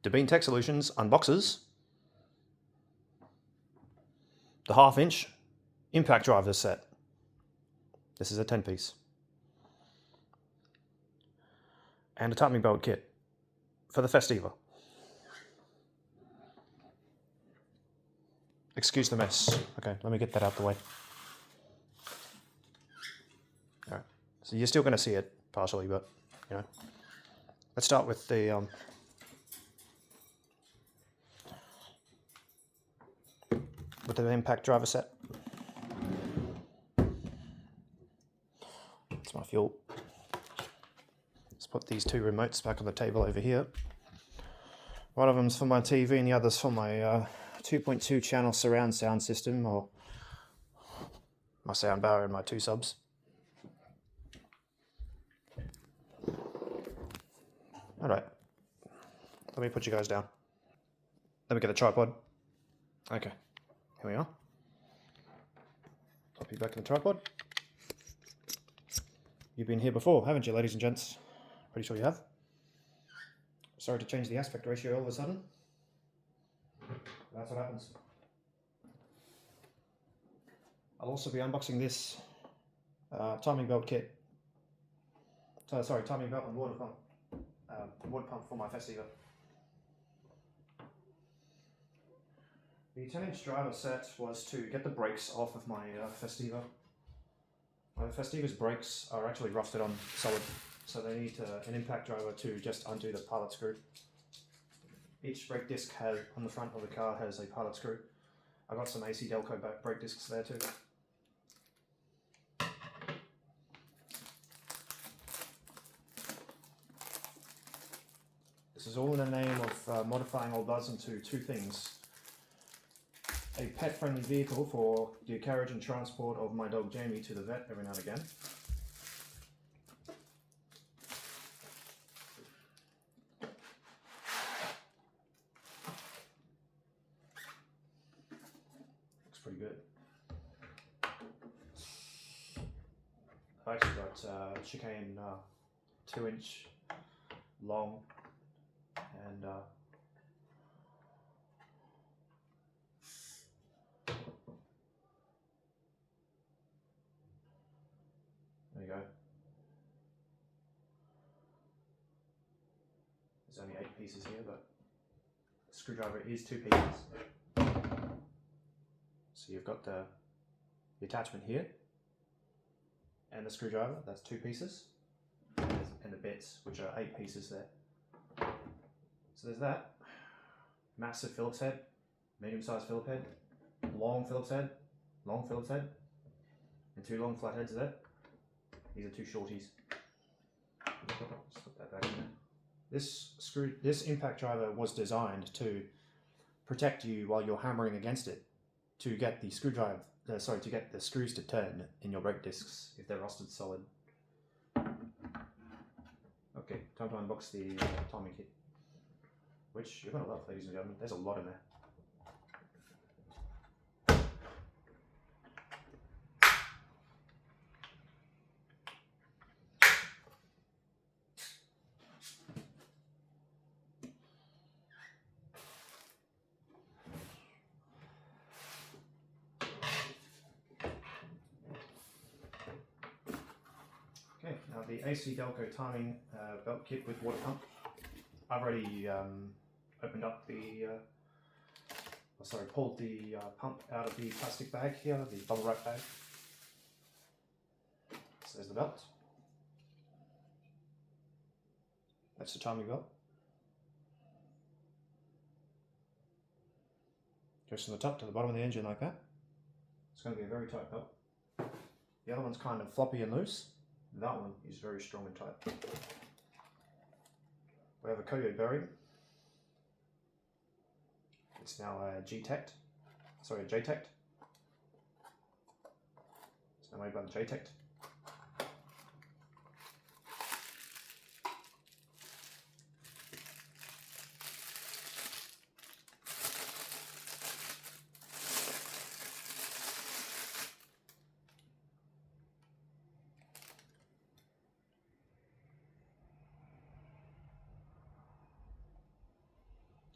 Bean Tech Solutions unboxes the 1/2 inch impact driver set. This is a 10-piece. And a timing belt kit for the Festiva. Excuse the mess. Okay, let me get that out the way. Alright, so you're still going to see it partially, but, you know. Let's start with the impact driver set. It's my fuel. Let's put these two remotes back on the table over here. One of them's for my TV and the other's for my 2.2 channel surround sound system, or my sound bar and my 2 subs. Alright, let me put you guys down. Let me get a tripod. Okay, here we are. Pop you back in the tripod. You've been here before, haven't you, ladies and gents? Pretty sure you have. Sorry to change the aspect ratio all of a sudden. That's what happens. I'll also be unboxing this timing belt kit. Sorry, timing belt and water pump. Water pump for my Festiva. The 10-inch driver set was to get the brakes off of my Festiva. My Festiva's brakes are actually rusted on solid, so they need an impact driver to just undo the pilot screw. Each brake disc on the front of the car has a pilot screw. I got some AC Delco brake discs there too. This is all in the name of modifying Old Buzz into 2 things. A pet-friendly vehicle for the carriage and transport of my dog Jamie to the vet every now and again. Looks pretty good. I actually got chicane 2-inch long and there you go. There's only 8 pieces here, but the screwdriver is 2 pieces. So you've got the attachment here, and the screwdriver, that's 2 pieces, and the bits, which are 8 pieces there. So there's that. Massive Phillips head, medium-sized Phillips head, long Phillips head, and 2 long flat heads there. These are 2 shorties. Just put that back in there. This impact driver was designed to protect you while you're hammering against it, to get the to get the screws to turn in your brake discs if they're rusted solid. Okay, time to unbox the timing kit, which you're gonna love, ladies and gentlemen. There's a lot in there. Okay, now the AC Delco timing belt kit with water pump. I've already opened up pulled the pump out of the plastic bag here, the bubble wrap bag. So there's the belt. That's the timing belt. Goes from the top to the bottom of the engine like that. It's going to be a very tight belt. The other one's kind of floppy and loose. That one is very strong and tight. We have a Koyo bearing. It's now a JTECT. It's now made by the JTECT.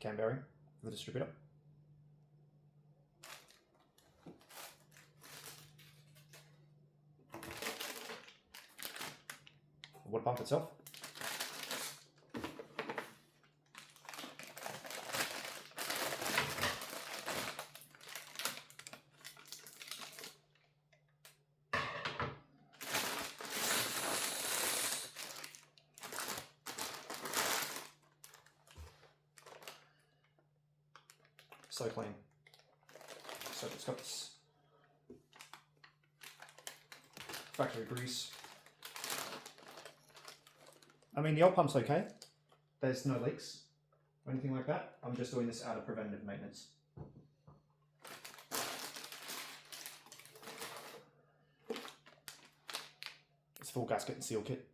cam bearing for the distributor. The water pump itself. So clean. So it's got this factory grease. I mean, the oil pump's okay. There's no leaks or anything like that. I'm just doing this out of preventative maintenance. It's full gasket and seal kit.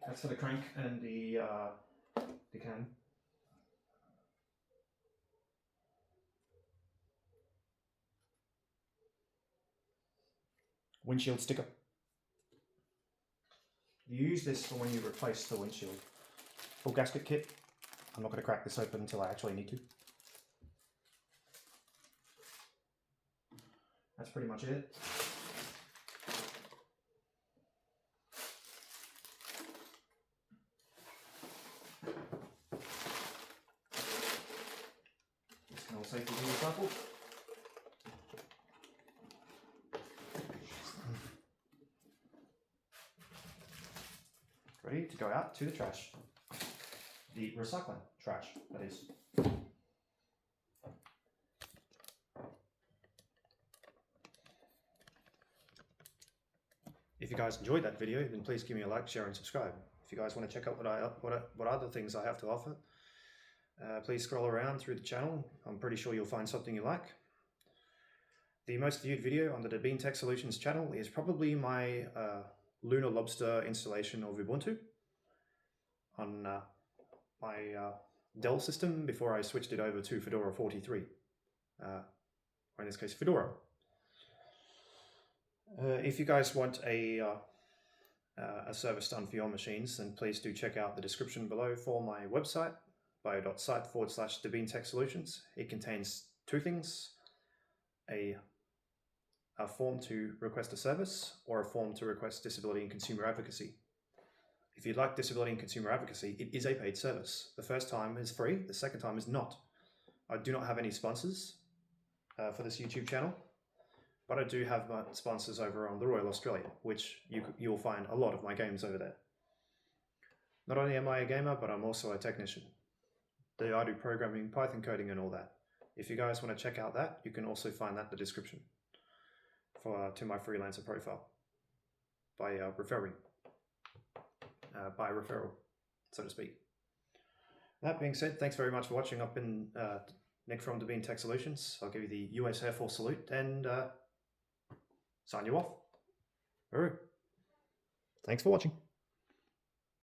That's for the crank and the can. Windshield sticker. You use this for when you replace the windshield. Full gasket kit. I'm not going to crack this open until I actually need to. That's pretty much it. This can all safely be recycled. Ready to go out to the trash. The recycling trash, that is. If you guys enjoyed that video, then please give me a like, share and subscribe. If you guys want to check out what other things I have to offer, please scroll around through the channel. I'm pretty sure you'll find something you like. The most viewed video on the Devine Tech Solutions channel is probably my Lunar Lobster installation of Ubuntu on my Dell system before I switched it over to Fedora 43, or in this case Fedora. If you guys want a service done for your machines, then please do check out the description below for my website, bio.site/Devine Tech Solutions. It contains two things: a form to request a service or a form to request disability and consumer advocacy. If you'd like disability and consumer advocacy, it is a paid service. The first time is free, the second time is not. I do not have any sponsors for this YouTube channel, but I do have my sponsors over on the Royal Australia, which you'll find a lot of my games over there. Not only am I a gamer, but I'm also a technician. I do programming, Python coding and all that. If you guys want to check out that, you can also find that in the description to my freelancer profile by referral, so to speak. That being said, thanks very much for watching. I've been Nick from Devine Tech Solutions. I'll give you the US Air Force salute and sign you off. Thanks for watching.